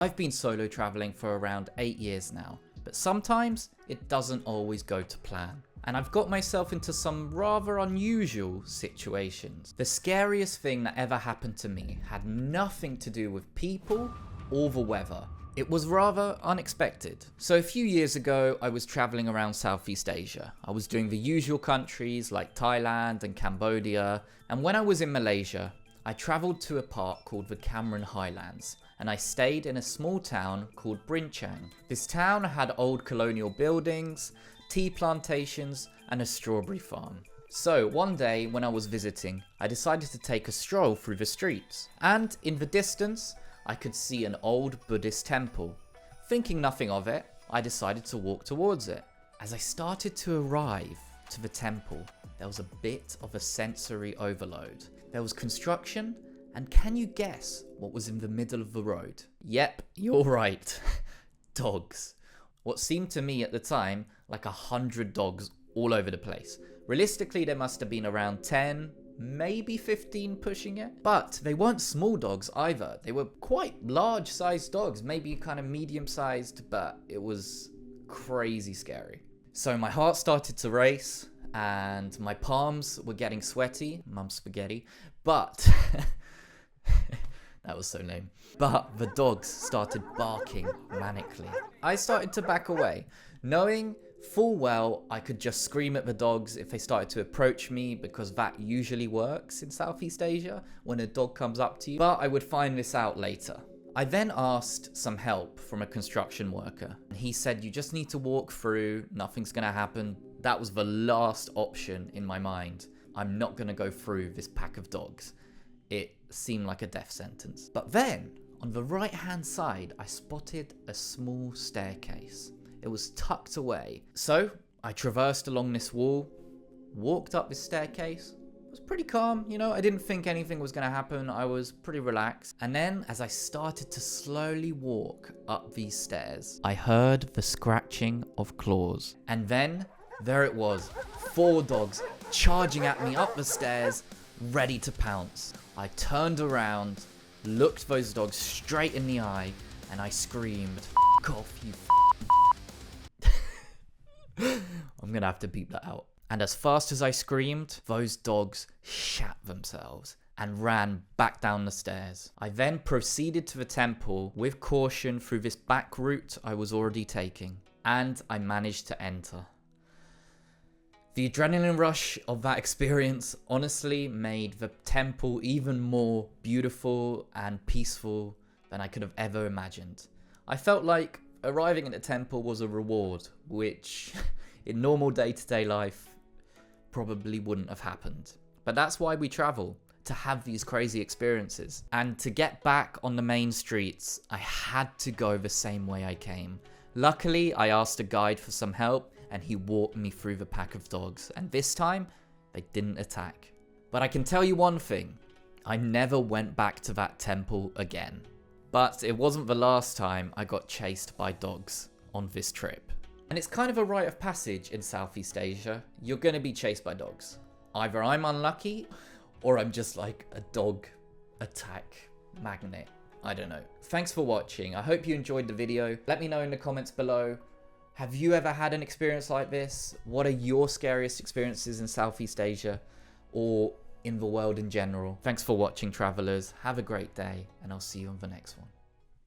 I've been solo traveling for around 8 years now, but sometimes it doesn't always go to plan. And I've got myself into some rather unusual situations. The scariest thing that ever happened to me had nothing to do with people or the weather. It was rather unexpected. So a few years ago, I was traveling around Southeast Asia. I was doing the usual countries like Thailand and Cambodia. And when I was in Malaysia, I traveled to a park called the Cameron Highlands, and I stayed in a small town called Brinchang. This town had old colonial buildings, tea plantations, and a strawberry farm. So one day when I was visiting, I decided to take a stroll through the streets, and in the distance, I could see an old Buddhist temple. Thinking nothing of it, I decided to walk towards it. As I started to arrive to the temple, there was a bit of a sensory overload. There was construction, and can you guess what was in the middle of the road? Yep, you're right. Dogs. What seemed to me at the time like 100 dogs all over the place. Realistically, there must have been around 10, maybe 15 pushing it. But they weren't small dogs either. They were quite large sized dogs, maybe kind of medium sized, but it was crazy scary. So my heart started to race and my palms were getting sweaty, mum spaghetti, but that was so lame. But the dogs started barking manically. I started to back away, knowing full well I could just scream at the dogs if they started to approach me, because that usually works in Southeast Asia when a dog comes up to you. But I would find this out later. I then asked some help from a construction worker. He said, you just need to walk through, nothing's gonna happen. That was the last option in my mind. I'm not gonna go through this pack of dogs. It seemed like a death sentence. But then, on the right hand side, I spotted a small staircase. It was tucked away. So, I traversed along this wall, walked up this staircase. It was pretty calm, you know, I didn't think anything was gonna happen. I was pretty relaxed. And then, as I started to slowly walk up these stairs, I heard the scratching of claws. And then, there it was, 4 dogs charging at me up the stairs, ready to pounce. I turned around, looked those dogs straight in the eye, and I screamed, "F*** off, you I'm gonna have to beep that out. And as fast as I screamed, those dogs shat themselves and ran back down the stairs. I then proceeded to the temple with caution through this back route I was already taking, and I managed to enter. The adrenaline rush of that experience honestly made the temple even more beautiful and peaceful than I could have ever imagined. I felt like arriving at the temple was a reward, which in normal day-to-day life probably wouldn't have happened. But that's why we travel, to have these crazy experiences. And to get back on the main streets, I had to go the same way I came. Luckily, I asked a guide for some help, and he walked me through the pack of dogs, and this time, they didn't attack. But I can tell you one thing, I never went back to that temple again. But it wasn't the last time I got chased by dogs on this trip. And it's kind of a rite of passage in Southeast Asia. You're gonna be chased by dogs. Either I'm unlucky, or I'm just like a dog attack magnet. I don't know. Thanks for watching. I hope you enjoyed the video. Let me know in the comments below. Have you ever had an experience like this? What are your scariest experiences in Southeast Asia or in the world in general? Thanks for watching, travelers. Have a great day, and I'll see you on the next one.